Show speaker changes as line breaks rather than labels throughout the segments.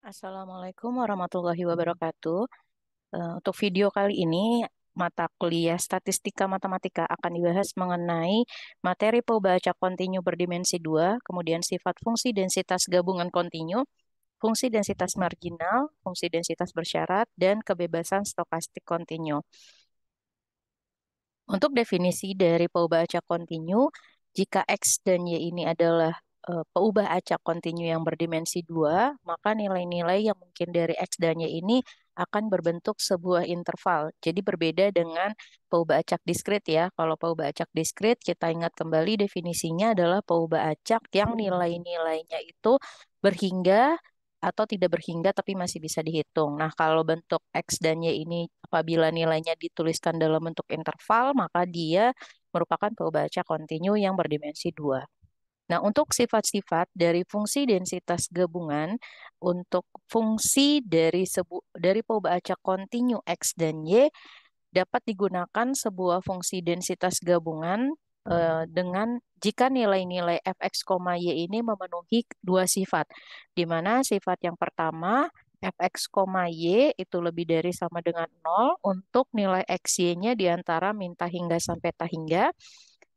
Assalamualaikum warahmatullahi wabarakatuh. Untuk video kali ini, mata kuliah Statistika Matematika akan dibahas mengenai materi pembaca kontinu berdimensi 2, kemudian sifat fungsi densitas gabungan kontinu, fungsi densitas marginal, fungsi densitas bersyarat, dan kebebasan stokastik kontinu. Untuk definisi dari peubah acak kontinu, jika X dan Y ini adalah peubah acak kontinu yang berdimensi 2, maka nilai-nilai yang mungkin dari X dan Y ini akan berbentuk sebuah interval. Jadi berbeda dengan peubah acak diskrit ya. Kalau peubah acak diskrit, kita ingat kembali definisinya adalah peubah acak yang nilai-nilainya itu berhingga atau tidak berhingga tapi masih bisa dihitung. Nah, kalau bentuk X dan Y ini apabila nilainya dituliskan dalam bentuk interval, maka dia merupakan pembaca kontinu yang berdimensi 2. Nah, untuk sifat-sifat dari fungsi densitas gabungan, untuk fungsi dari pembaca kontinu X dan Y, dapat digunakan sebuah fungsi densitas gabungan dengan jika nilai-nilai fx, y ini memenuhi dua sifat, di mana sifat yang pertama fx, y itu lebih dari sama dengan 0 untuk nilai xy-nya di antara min hingga sampai hingga,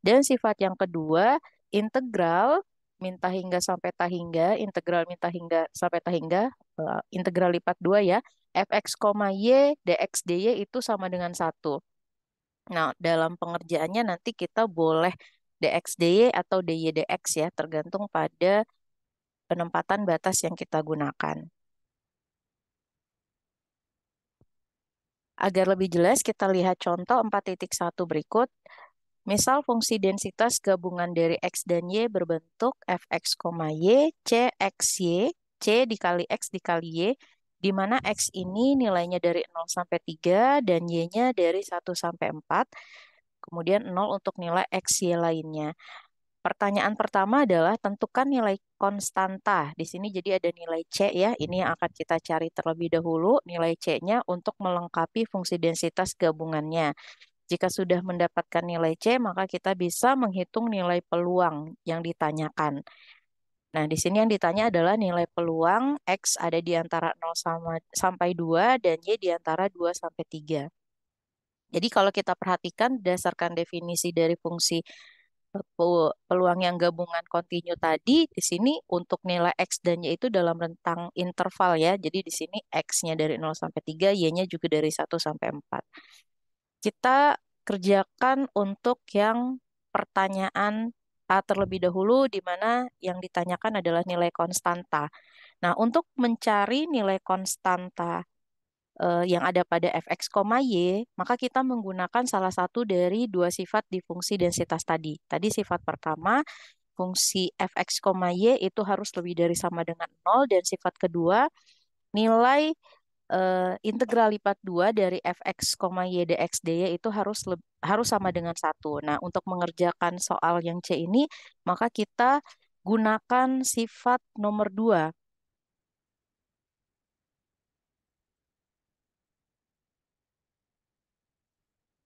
dan sifat yang kedua integral min hingga sampai hingga, integral min hingga sampai hingga, integral lipat 2 ya, fx, y dx dy itu sama dengan satu. Nah, dalam pengerjaannya nanti kita boleh dx dy atau dy dx ya, tergantung pada penempatan batas yang kita gunakan. Agar lebih jelas, kita lihat contoh 4.1 berikut. Misal fungsi densitas gabungan dari X dan Y berbentuk fx, y, cxy, c dikali X dikali Y, di mana X ini nilainya dari 0 sampai 3 dan Y-nya dari 1 sampai 4. Kemudian 0 untuk nilai X, Y lainnya. Pertanyaan pertama adalah tentukan nilai konstanta. Di sini jadi ada nilai C ya. Ini yang akan kita cari terlebih dahulu, nilai C-nya untuk melengkapi fungsi densitas gabungannya. Jika sudah mendapatkan nilai C, maka kita bisa menghitung nilai peluang yang ditanyakan. Nah, di sini yang ditanya adalah nilai peluang X ada di antara 0 sampai 2 dan Y di antara 2 sampai 3. Jadi kalau kita perhatikan berdasarkan definisi dari fungsi peluang yang gabungan kontinu tadi, di sini untuk nilai X dan Y itu dalam rentang interval ya. Jadi di sini X-nya dari 0 sampai 3, Y-nya juga dari 1 sampai 4. Kita kerjakan untuk yang pertanyaan A terlebih dahulu, di mana yang ditanyakan adalah nilai konstanta. Nah, untuk mencari nilai konstanta yang ada pada fx, y, maka kita menggunakan salah satu dari dua sifat di fungsi densitas tadi. Tadi sifat pertama, fungsi fx, y itu harus lebih dari sama dengan 0, dan sifat kedua, nilai integral lipat 2 dari fx, y dx dy itu harus sama dengan satu. Nah, untuk mengerjakan soal yang C ini, maka kita gunakan sifat nomor 2.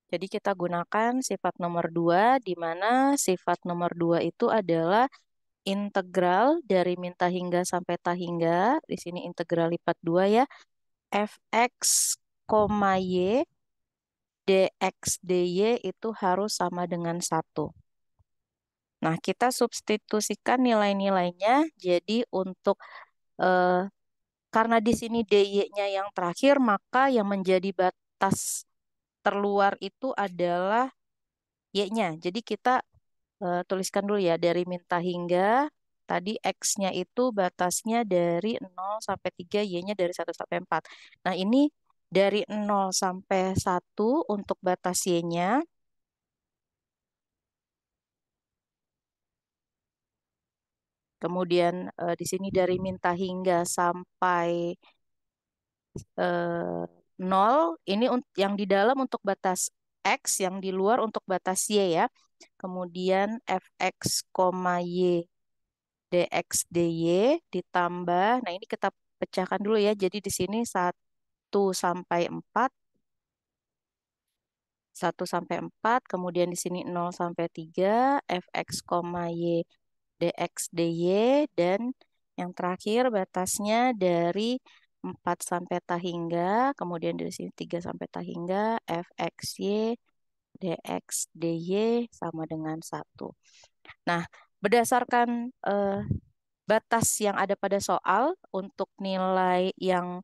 Jadi kita gunakan sifat nomor 2, di mana sifat nomor 2 itu adalah integral dari min hingga sampai hingga. Di sini integral lipat 2 ya. Fx, y dx dy itu harus sama dengan satu. Nah, kita substitusikan nilai-nilainya. Jadi untuk eh, karena di sini dy-nya yang terakhir, maka yang menjadi batas terluar itu adalah y-nya. Jadi kita tuliskan dulu ya, dari min hingga tadi X-nya itu batasnya dari 0 sampai 3, Y-nya dari 1 sampai 4. Nah, ini dari 0 sampai 1 untuk batas Y-nya. Kemudian di sini dari min hingga sampai 0, ini yang di dalam untuk batas X, yang di luar untuk batas Y ya. Kemudian fx, y dx dy ditambah, nah ini kita pecahkan dulu ya. Jadi di sini 1 sampai 4, 1 sampai 4, kemudian di sini 0 sampai 3, fx, y dx dy, dan Yang terakhir batasnya dari 4 sampai ta hingga, kemudian dari sini 3 sampai ta hingga, fxy dx dy sama dengan 1. Nah, berdasarkan batas yang ada pada soal untuk nilai yang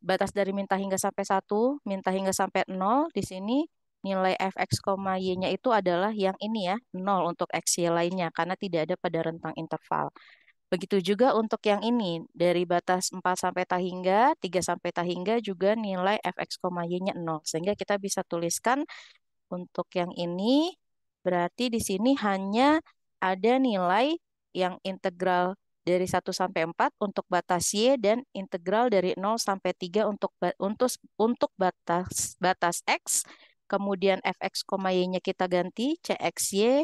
batas dari minta hingga sampai 1, minta hingga sampai 0, di sini nilai fx, y-nya itu adalah yang ini ya, 0 untuk x, y lainnya, karena tidak ada pada rentang interval. Begitu juga untuk yang ini, dari batas 4 sampai ta hingga, 3 sampai ta hingga juga nilai fx, y-nya 0. Sehingga kita bisa tuliskan untuk yang ini, berarti di sini hanya ada nilai yang integral dari 1 sampai 4 untuk batas Y dan integral dari 0 sampai 3 untuk batas X. Kemudian fx, y-nya kita ganti cxy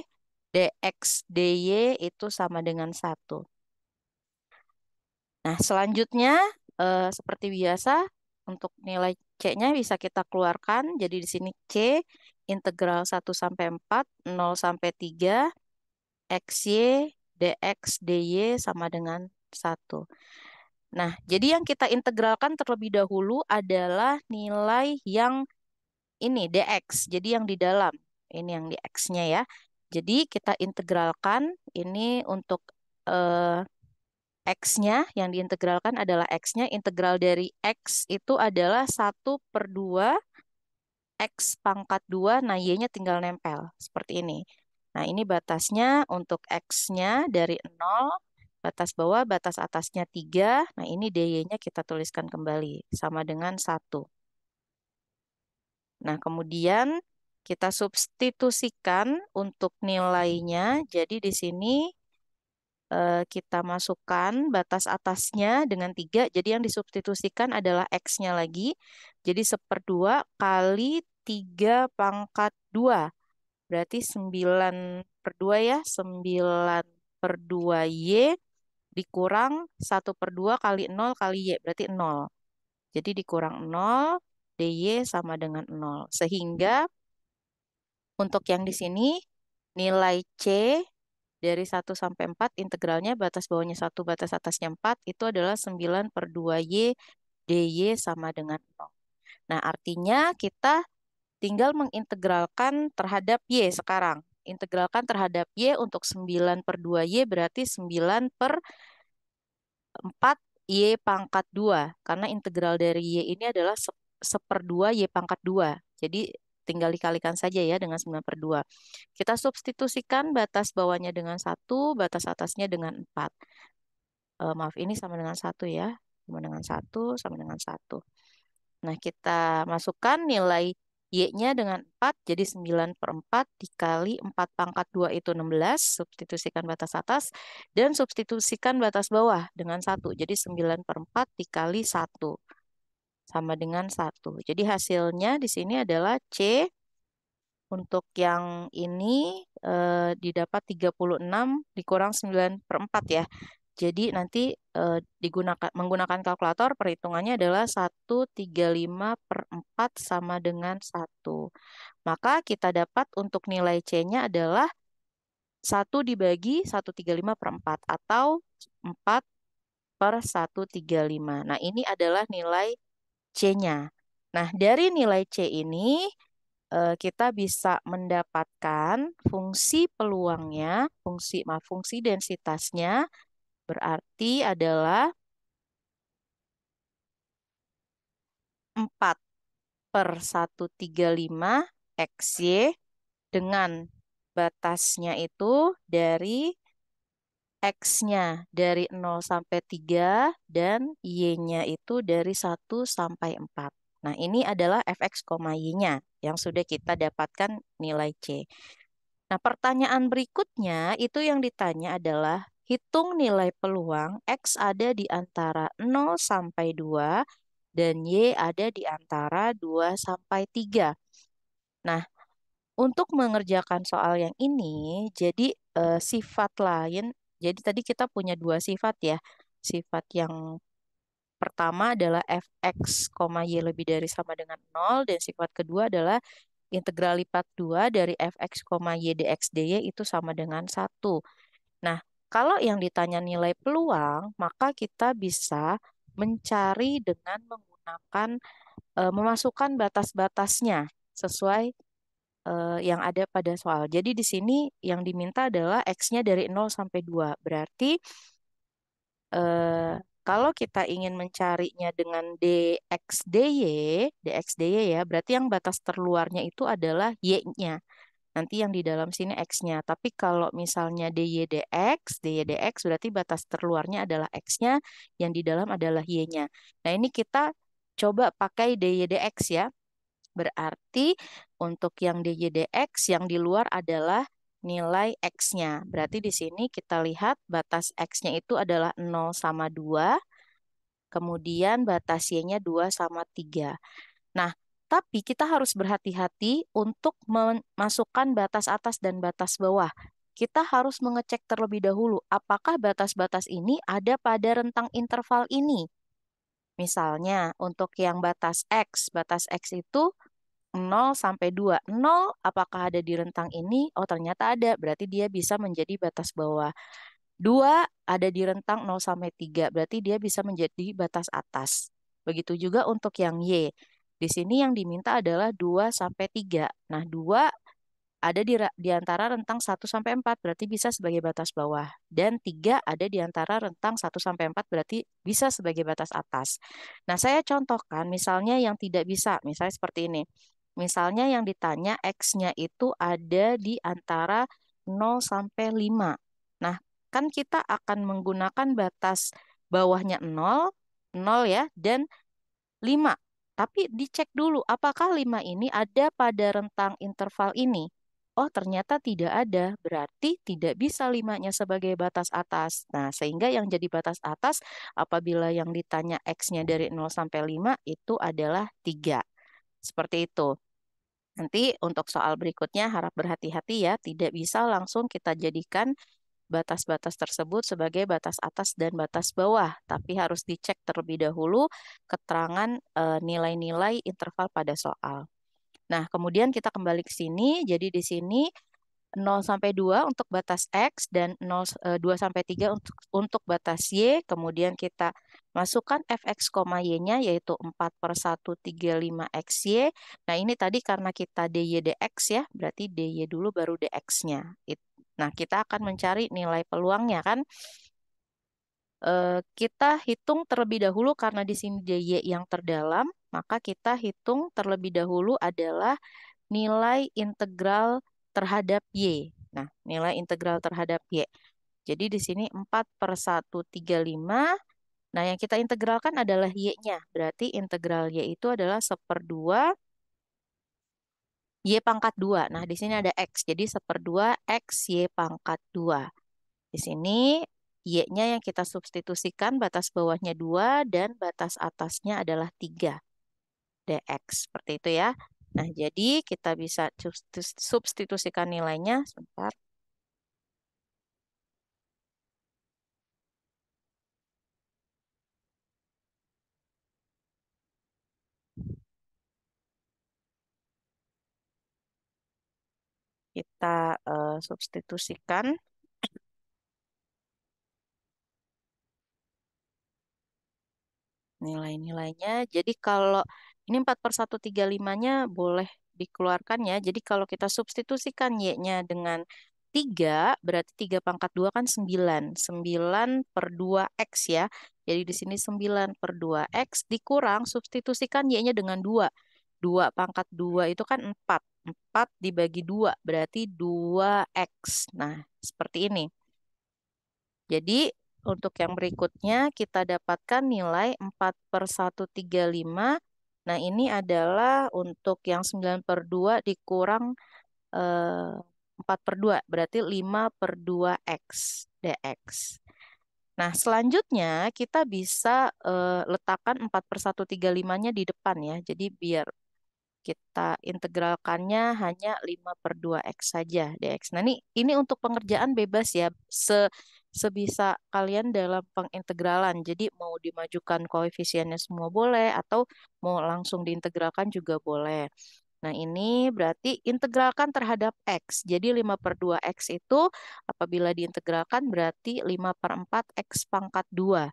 dx dy itu sama dengan 1. Nah, selanjutnya seperti biasa untuk nilai C-nya bisa kita keluarkan. Jadi di sini C integral 1 sampai 4, 0 sampai 3, xy dx dy sama dengan 1. Nah, jadi yang kita integralkan terlebih dahulu adalah nilai yang ini dx. Jadi yang di dalam. Ini yang di x-nya ya. Jadi kita integralkan ini untuk eh, X-nya yang diintegralkan adalah X-nya. Integral dari X itu adalah 1/2 X pangkat 2. Nah, Y-nya tinggal nempel. Seperti ini. Nah, ini batasnya untuk X-nya dari 0. Batas bawah, batas atasnya 3. Nah, ini dy-nya kita tuliskan kembali. Sama dengan 1. Nah, kemudian kita substitusikan untuk nilainya. Jadi di sini kita masukkan batas atasnya dengan 3. Jadi yang disubstitusikan adalah X-nya lagi. Jadi 1/2 kali 3 pangkat 2. Berarti 9/2 ya. 9/2 Y dikurang 1/2 kali 0 kali Y. Berarti 0. Jadi dikurang 0, dy sama dengan 0. Sehingga untuk yang di sini nilai C dari 1 sampai 4 integralnya batas bawahnya 1, batas atasnya 4 itu adalah 9/2 Y dy sama dengan 0. Nah, artinya kita tinggal mengintegralkan terhadap Y sekarang. Integralkan terhadap Y untuk 9/2 Y berarti 9/4 Y pangkat 2. Karena integral dari Y ini adalah 1/2 Y pangkat 2. Jadi tinggal dikalikan saja ya dengan 9/2. Kita substitusikan batas bawahnya dengan 1, batas atasnya dengan 4. Maaf, ini sama dengan 1 ya. Sama dengan 1, sama dengan 1. Nah, kita masukkan nilai Y-nya dengan 4, jadi 9/4 dikali 4 pangkat 2 itu 16. Substitusikan batas atas. Dan substitusikan batas bawah dengan 1. Jadi 9/4 dikali 1. Sama dengan 1. Jadi hasilnya di sini adalah C. Untuk yang ini didapat 36 dikurang 9/4 ya. Jadi nanti menggunakan kalkulator perhitungannya adalah 135/4 sama dengan 1. Maka kita dapat untuk nilai C-nya adalah 1 dibagi 135/4 atau 4/135. Nah, ini adalah nilai C-nya. Nah, dari nilai C ini kita bisa mendapatkan fungsi peluangnya, fungsi densitasnya berarti adalah 4/135 XY dengan batasnya itu dari X-nya dari 0 sampai 3 dan Y-nya itu dari 1 sampai 4. Nah, ini adalah fx, y-nya yang sudah kita dapatkan nilai C. Nah, pertanyaan berikutnya itu yang ditanya adalah hitung nilai peluang X ada di antara 0 sampai 2 dan Y ada di antara 2 sampai 3. Nah, untuk mengerjakan soal yang ini, jadi sifat lain, jadi tadi kita punya dua sifat ya. Sifat yang pertama adalah fx, y lebih dari sama dengan 0, dan sifat kedua adalah integral lipat 2 dari fx, y dx dy itu sama dengan 1. Nah, Kalau yang ditanya nilai peluang, maka kita bisa mencari dengan menggunakan memasukkan batas-batasnya sesuai yang ada pada soal. Jadi di sini yang diminta adalah X-nya dari 0 sampai 2. Berarti eh, kalau kita ingin mencarinya dengan dx dy ya, berarti yang batas terluarnya itu adalah Y-nya. Nanti yang di dalam sini X-nya. Tapi kalau misalnya dy dx berarti batas terluarnya adalah X-nya, yang di dalam adalah Y-nya. Nah, ini kita coba pakai dy dx ya. Berarti untuk yang dy dx yang di luar adalah nilai X-nya. Berarti di sini kita lihat batas X-nya itu adalah 0 sama 2, kemudian batas Y-nya 2 sama 3. Nah, tapi kita harus berhati-hati untuk memasukkan batas atas dan batas bawah. Kita harus mengecek terlebih dahulu apakah batas-batas ini ada pada rentang interval ini. Misalnya, untuk yang batas X itu 0 sampai 2. 0 apakah ada di rentang ini? Oh, ternyata ada. Berarti dia bisa menjadi batas bawah. 2 ada di rentang 0 sampai 3. Berarti dia bisa menjadi batas atas. Begitu juga untuk yang Y. Di sini yang diminta adalah 2 sampai 3. Nah, 2 ada di antara rentang 1 sampai 4 berarti bisa sebagai batas bawah. Dan 3 ada di antara rentang 1 sampai 4 berarti bisa sebagai batas atas. Nah, saya contohkan misalnya yang tidak bisa. Misalnya seperti ini. Misalnya yang ditanya X-nya itu ada di antara 0 sampai 5. Nah, kan kita akan menggunakan batas bawahnya 0, 0 ya, dan 5. Tapi dicek dulu apakah 5 ini ada pada rentang interval ini. Oh, ternyata tidak ada. Berarti tidak bisa 5-nya sebagai batas atas. Nah, sehingga yang jadi batas atas apabila yang ditanya X-nya dari 0 sampai 5 itu adalah 3. Seperti itu. Nanti untuk soal berikutnya harap berhati-hati ya. Tidak bisa langsung kita jadikan batas-batas tersebut sebagai batas atas dan batas bawah, tapi harus dicek terlebih dahulu keterangan nilai-nilai interval pada soal. Nah, kemudian kita kembali ke sini. Jadi di sini 0 sampai 2 untuk batas X dan 2 sampai 3 untuk batas Y. Kemudian kita masukkan fx, y-nya yaitu 4/135xy. Nah, ini tadi karena kita dy dx ya, berarti dy dulu baru dx-nya. Nah, kita akan mencari nilai peluangnya kan. Kita hitung terlebih dahulu karena di sini dy yang terdalam, maka kita hitung terlebih dahulu adalah nilai integral terhadap Y. Nah, nilai integral terhadap Y. Jadi di sini 4/135. Nah, yang kita integralkan adalah Y-nya. Berarti integral Y itu adalah 1/2 Y pangkat 2. Nah, di sini ada X. Jadi 1/2 X Y pangkat 2. Di sini Y-nya yang kita substitusikan batas bawahnya 2 dan batas atasnya adalah 3 dx. Seperti itu ya. Nah, jadi kita bisa substitusikan nilainya. Sebentar. Kita substitusikan nilai-nilainya. Jadi kalau ini 4/135-nya boleh dikeluarkan ya. Jadi kalau kita substitusikan Y-nya dengan 3, berarti 3 pangkat 2 kan 9. 9/2x ya. Jadi di sini 9/2x dikurang substitusikan Y-nya dengan 2. 2 pangkat 2 itu kan 4. 4 dibagi 2 berarti 2x. Nah, seperti ini. Jadi untuk yang berikutnya kita dapatkan nilai 4/135. Nah, ini adalah untuk yang 9/2 dikurang 4/2. Berarti 5/2x dx. Nah, selanjutnya kita bisa letakkan 4/135-nya di depan ya. Jadi biar kita integralkannya hanya 5/2x saja dx. Nah, ini untuk pengerjaan bebas ya. Sebisa kalian dalam pengintegralan. Jadi mau dimajukan koefisiennya semua boleh atau mau langsung diintegralkan juga boleh. Nah, ini berarti integralkan terhadap X. Jadi 5/2 X itu apabila diintegralkan berarti 5/4 X pangkat 2.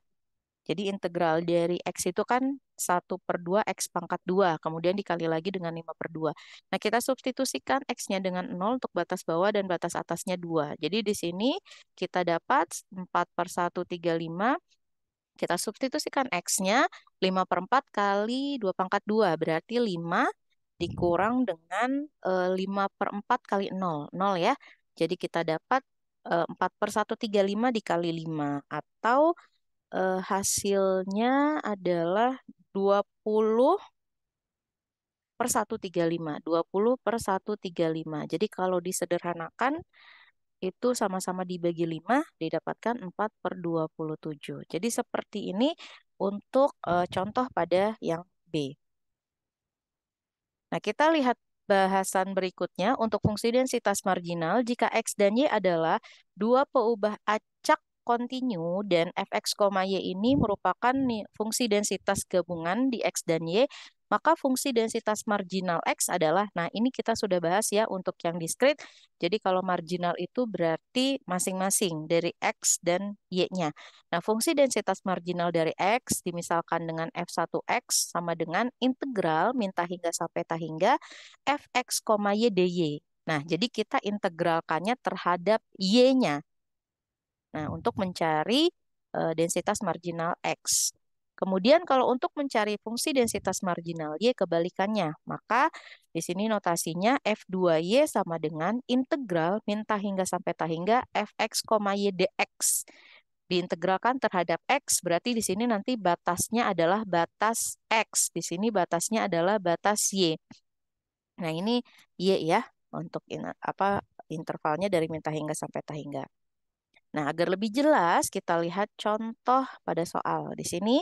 Jadi integral dari X itu kan 1/2 X pangkat 2. Kemudian dikali lagi dengan 5/2. Nah, kita substitusikan X-nya dengan 0 untuk batas bawah dan batas atasnya 2. Jadi di sini kita dapat 4/1 = 35. Kita substitusikan X-nya 5/4 kali 2 pangkat 2. Berarti 5 dikurang dengan 5/4 kali 0. 0 ya. Jadi kita dapat 4/1 = 5 dikali 5. Atau hasilnya adalah 20/135. 20/135. Jadi kalau disederhanakan, itu sama-sama dibagi 5, didapatkan 4/27. Jadi seperti ini untuk contoh pada yang B. Nah, kita lihat bahasan berikutnya untuk fungsi densitas marginal jika X dan Y adalah dua peubah acak kontinu dan fx, y ini merupakan fungsi densitas gabungan di X dan Y, maka fungsi densitas marginal X adalah, nah ini kita sudah bahas ya untuk yang diskrit, jadi kalau marginal itu berarti masing-masing dari X dan Y-nya. Nah, fungsi densitas marginal dari X dimisalkan dengan f1x sama dengan integral min hingga sampai hingga fx, y dy. Nah, jadi kita integralkannya terhadap y-nya. Nah, untuk mencari densitas marginal X. Kemudian kalau untuk mencari fungsi densitas marginal Y kebalikannya, maka di sini notasinya F2Y sama dengan integral min hingga sampai hingga fx, y dx. Diintegralkan terhadap X, berarti di sini nanti batasnya adalah batas X. Di sini batasnya adalah batas Y. Nah, ini Y ya, untuk intervalnya dari min hingga sampai hingga. Nah, agar lebih jelas, kita lihat contoh pada soal. Di sini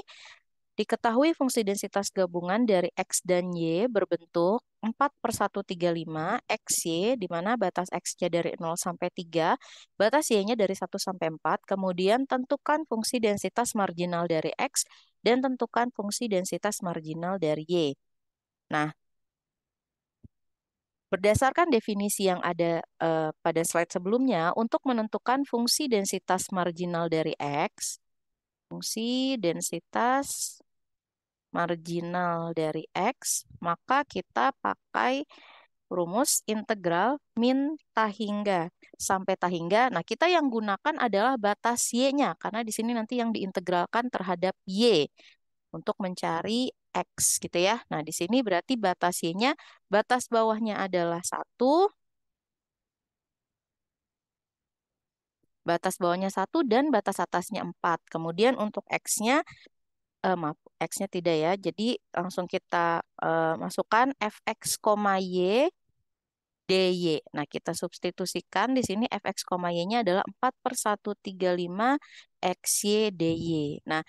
diketahui fungsi densitas gabungan dari X dan Y berbentuk 4/135 XY, di mana batas X-nya dari 0 sampai 3, batas Y-nya dari 1 sampai 4, kemudian tentukan fungsi densitas marginal dari X, dan tentukan fungsi densitas marginal dari Y. Nah, berdasarkan definisi yang ada pada slide sebelumnya, untuk menentukan fungsi densitas marginal dari X, fungsi densitas marginal dari X, maka kita pakai rumus integral min hingga sampai hingga. Nah, kita yang gunakan adalah batas Y-nya, karena di sini nanti yang diintegralkan terhadap Y untuk mencari X gitu ya. Nah, di sini berarti batas Y-nya, batas bawahnya adalah 1, batas bawahnya 1 dan batas atasnya 4. Kemudian untuk X-nya, maaf, X-nya tidak ya. Jadi langsung kita masukkan fx, y dy. Nah, kita substitusikan di sini fx, y-nya adalah 4/135 xy dy. Nah,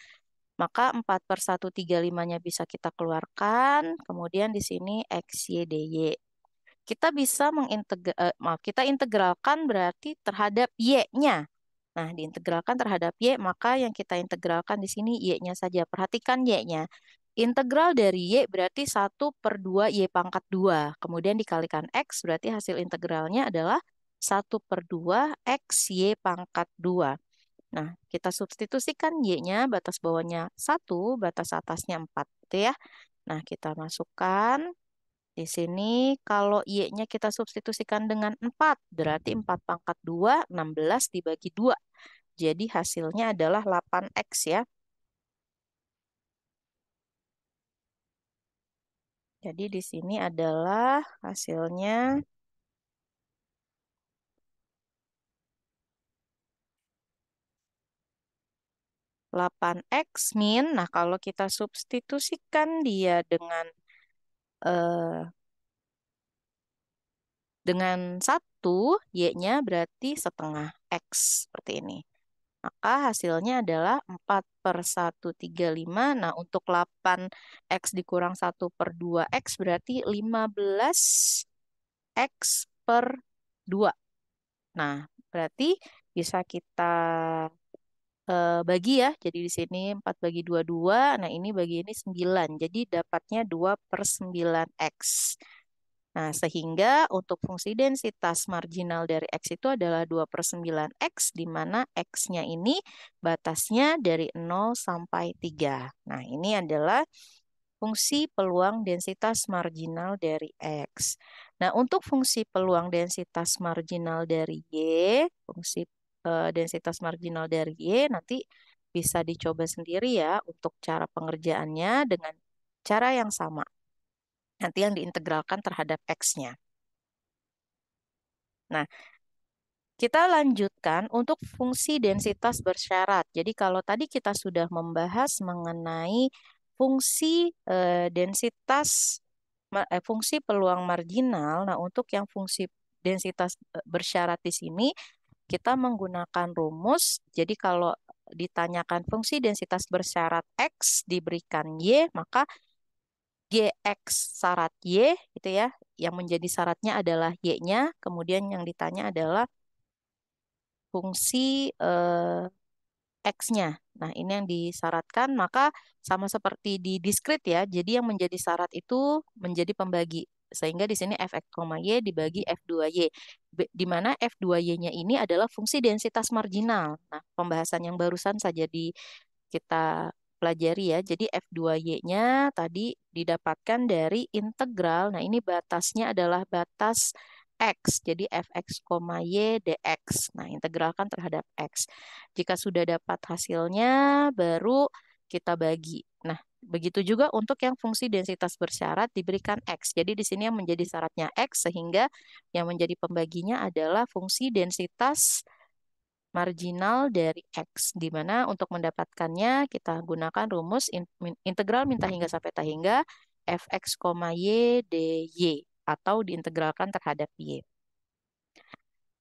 maka 4/135-nya bisa kita keluarkan. Kemudian di sini xy dy. Kita bisa kita integralkan berarti terhadap y-nya. Nah, diintegralkan terhadap Y, maka yang kita integralkan di sini Y-nya saja. Perhatikan Y-nya. Integral dari Y berarti 1/2 Y pangkat 2. Kemudian dikalikan X, berarti hasil integralnya adalah 1/2 X Y pangkat 2. Nah, kita substitusikan Y-nya, batas bawahnya 1, batas atasnya 4. Gitu ya. Nah, kita masukkan. Di sini kalau Y-nya kita substitusikan dengan 4, berarti 4/2, 16 dibagi 2. Jadi hasilnya adalah 8X ya. Jadi di sini adalah hasilnya 8X min. Nah, kalau kita substitusikan dia eh, dengan 1, Y-nya berarti setengah X seperti ini. Maka hasilnya adalah 4/135. Nah, untuk 8X dikurang 1/2X berarti 15X per 2. Nah, berarti bisa kita bagi ya. Jadi di sini 4 bagi 2, 2. Nah, ini bagi ini 9. Jadi dapatnya 2/9X. Nah, sehingga untuk fungsi densitas marginal dari X itu adalah 2/9X, di mana X-nya ini batasnya dari 0 sampai 3. Nah, ini adalah fungsi peluang densitas marginal dari X. Nah, untuk fungsi peluang densitas marginal dari Y, fungsi densitas marginal dari Y nanti bisa dicoba sendiri ya untuk cara pengerjaannya dengan cara yang sama. Nanti yang diintegralkan terhadap X-nya. Nah, kita lanjutkan untuk fungsi densitas bersyarat. Jadi kalau tadi kita sudah membahas mengenai fungsi densitas fungsi peluang marginal. Nah, untuk yang fungsi densitas bersyarat di sini kita menggunakan rumus. Jadi kalau ditanyakan fungsi densitas bersyarat X diberikan Y, maka GX syarat Y itu ya, yang menjadi syaratnya adalah Y-nya, kemudian yang ditanya adalah fungsi X-nya. Nah, ini yang disyaratkan, maka sama seperti di diskrit ya. Jadi yang menjadi syarat itu menjadi pembagi. Sehingga di sini fx, y dibagi f2y. Di mana f2y-nya ini adalah fungsi densitas marginal. Nah, pembahasan yang barusan saja kita pelajari ya. Jadi F2Y-nya tadi didapatkan dari integral. Nah, ini batasnya adalah batas X. Jadi Fx, Y dx. Nah, integralkan terhadap X. Jika sudah dapat hasilnya, baru kita bagi. Nah, begitu juga untuk yang fungsi densitas bersyarat diberikan X. Jadi di sini yang menjadi syaratnya X, sehingga yang menjadi pembaginya adalah fungsi densitas marginal dari X, di mana untuk mendapatkannya kita gunakan rumus integral minta hingga sampai tak hingga Fx, Y dy, atau diintegralkan terhadap Y.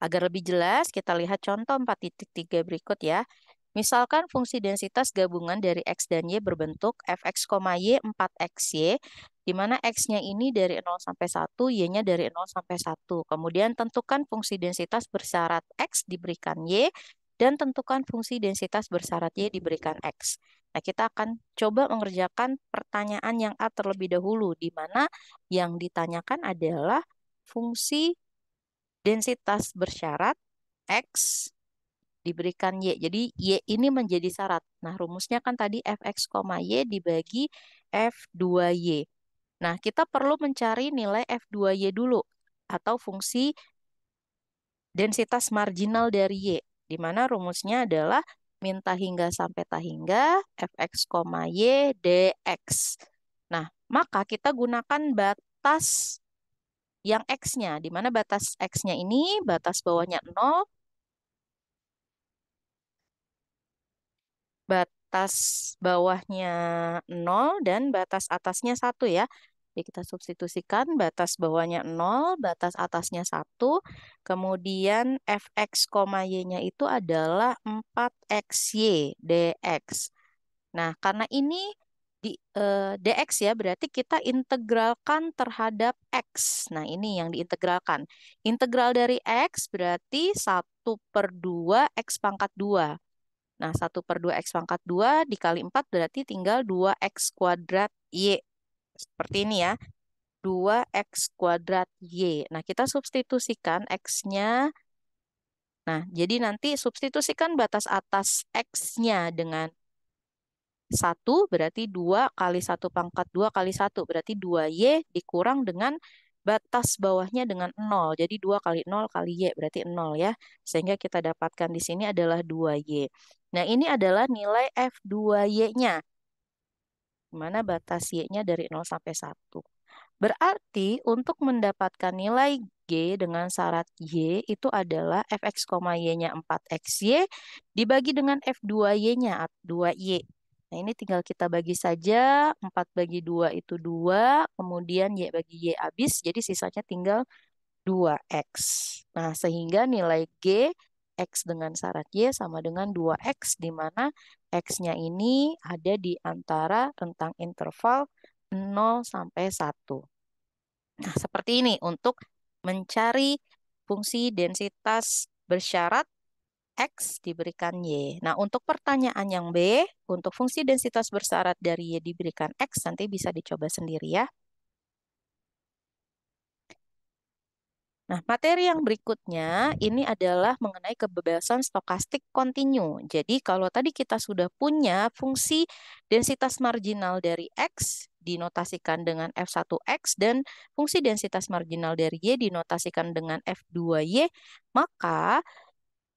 Agar lebih jelas, kita lihat contoh 4.3 berikut ya. Misalkan fungsi densitas gabungan dari X dan Y berbentuk Fx, Y 4xy, di mana X-nya ini dari 0 sampai 1, Y-nya dari 0 sampai 1. Kemudian tentukan fungsi densitas bersyarat X diberikan Y, dan tentukan fungsi densitas bersyarat Y diberikan X. Nah, kita akan coba mengerjakan pertanyaan yang A terlebih dahulu, di mana yang ditanyakan adalah fungsi densitas bersyarat X diberikan Y. Jadi Y ini menjadi syarat. Nah, rumusnya kan tadi Fx, Y dibagi F2Y. Nah, kita perlu mencari nilai F2Y dulu, atau fungsi densitas marginal dari Y, di mana rumusnya adalah minta hingga sampai tak hingga Fx, Y dx. Nah, maka kita gunakan batas yang X-nya, di mana batas X-nya ini batas bawahnya 0, batas bawahnya 0 dan batas atasnya 1 ya. Jadi kita substitusikan batas bawahnya 0, batas atasnya 1, kemudian Fx, Y-nya itu adalah 4xy dx. Nah, karena ini dx ya, berarti kita integralkan terhadap x. Nah, ini yang diintegralkan. Integral dari x berarti 1/2 x pangkat 2. Nah, 1/2 X pangkat 2 dikali 4 berarti tinggal 2X kuadrat Y. Seperti ini ya. 2X kuadrat Y. Nah, kita substitusikan X-nya. Nah, jadi nanti substitusikan batas atas X-nya dengan 1 berarti 2 kali 1 pangkat 2 kali 1 berarti 2Y dikurang dengan batas bawahnya dengan 0. Jadi 2 kali 0 kali Y berarti 0 ya. Sehingga kita dapatkan di sini adalah 2Y. Nah, ini adalah nilai F2Y-nya. Di mana batas Y-nya dari 0 sampai 1. Berarti untuk mendapatkan nilai G dengan syarat Y itu adalah Fx, Y-nya 4xy dibagi dengan F2Y-nya 2Y. Nah, ini tinggal kita bagi saja. 4 bagi 2 itu 2. Kemudian Y bagi Y habis. Jadi sisanya tinggal 2X. Nah, sehingga nilai G X dengan syarat Y sama dengan 2X, di mana X-nya ini ada di antara rentang interval 0 sampai 1. Nah, seperti ini untuk mencari fungsi densitas bersyarat X diberikan Y. Nah, untuk pertanyaan yang B, untuk fungsi densitas bersyarat dari Y diberikan X, nanti bisa dicoba sendiri ya. Nah, materi yang berikutnya ini adalah mengenai kebebasan stokastik kontinu. Jadi, kalau tadi kita sudah punya fungsi densitas marginal dari X dinotasikan dengan F1X dan fungsi densitas marginal dari Y dinotasikan dengan F2Y, maka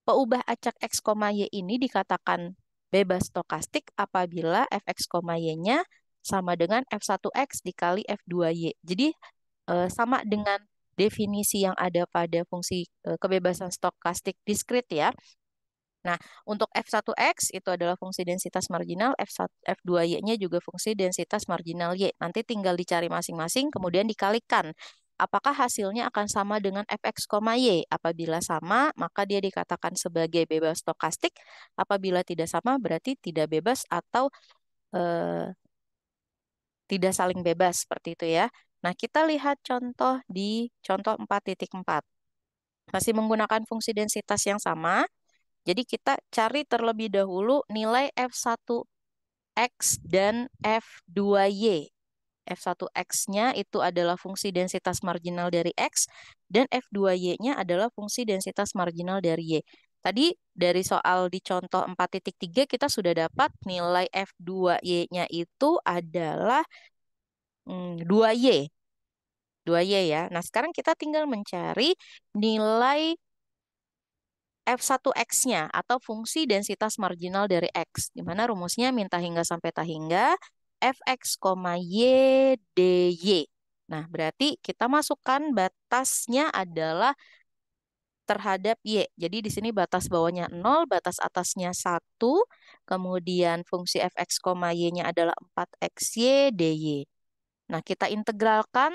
peubah acak X, Y ini dikatakan bebas stokastik apabila Fx, Y-nya sama dengan F1X dikali F2Y. Jadi, sama dengan definisi yang ada pada fungsi kebebasan stokastik diskrit ya. Nah, untuk F1X itu adalah fungsi densitas marginal, F2Y-nya juga fungsi densitas marginal Y. Nanti tinggal dicari masing-masing, kemudian dikalikan. Apakah hasilnya akan sama dengan Fx, Y? Apabila sama, maka dia dikatakan sebagai bebas stokastik. Apabila tidak sama, berarti tidak bebas atau eh, tidak saling bebas, seperti itu ya. Nah, kita lihat contoh di contoh 4.4. Masih menggunakan fungsi densitas yang sama. Jadi kita cari terlebih dahulu nilai F1X dan F2Y. F1X-nya itu adalah fungsi densitas marginal dari X, dan F2Y-nya adalah fungsi densitas marginal dari Y. Tadi dari soal di contoh 4.3 kita sudah dapat nilai F2Y-nya itu adalah 2Y. 2Y ya. Nah, sekarang kita tinggal mencari nilai F1X-nya atau fungsi densitas marginal dari X, di mana rumusnya minta hingga sampai tak hingga Fx, Y, dy. Nah, berarti kita masukkan batasnya adalah terhadap Y. Jadi di sini batas bawahnya 0, batas atasnya 1, kemudian fungsi Fx, Y-nya adalah 4xy dy. Nah, kita integralkan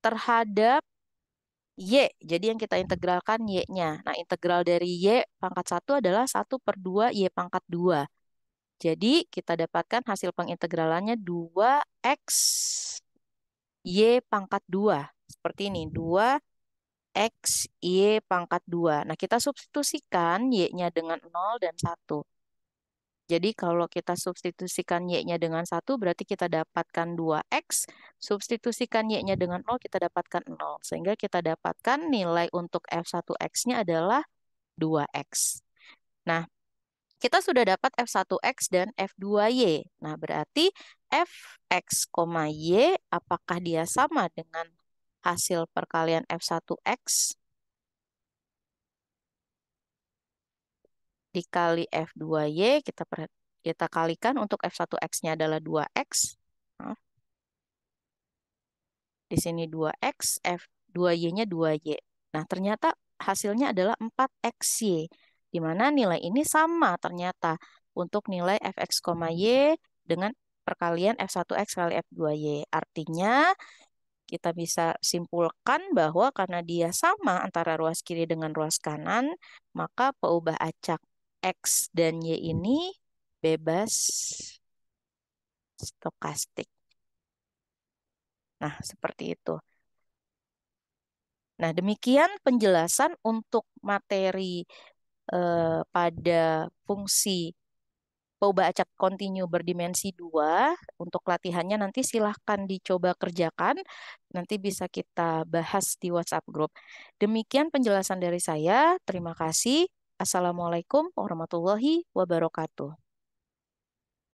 terhadap Y. Jadi yang kita integralkan Y-nya. Nah, integral dari Y pangkat 1 adalah 1/2 Y pangkat 2. Jadi kita dapatkan hasil pengintegralannya 2x Y pangkat 2. Seperti ini, 2x Y pangkat 2. Nah, kita substitusikan Y-nya dengan 0 dan 1. Jadi kalau kita substitusikan Y-nya dengan 1, berarti kita dapatkan 2x. Substitusikan Y-nya dengan 0, kita dapatkan 0. Sehingga kita dapatkan nilai untuk F1X-nya adalah 2x. Nah, kita sudah dapat F1X dan F2Y. Nah, berarti Fx, Y, apakah dia sama dengan hasil perkalian F1X dikali F2Y, kita kalikan untuk F1X-nya adalah 2X. Maaf, di sini 2X, F2Y-nya 2Y. Nah, ternyata hasilnya adalah 4XY, di mana nilai ini sama ternyata untuk nilai Fx, Y dengan perkalian F1X kali F2Y. Artinya, kita bisa simpulkan bahwa karena dia sama antara ruas kiri dengan ruas kanan, maka peubah acak X dan Y ini bebas stokastik. Nah, seperti itu. Nah, demikian penjelasan untuk materi pada fungsi peubah acak kontinu berdimensi 2. Untuk latihannya nanti silahkan dicoba kerjakan. Nanti bisa kita bahas di WhatsApp group. Demikian penjelasan dari saya. Terima kasih. Assalamualaikum warahmatullahi wabarakatuh.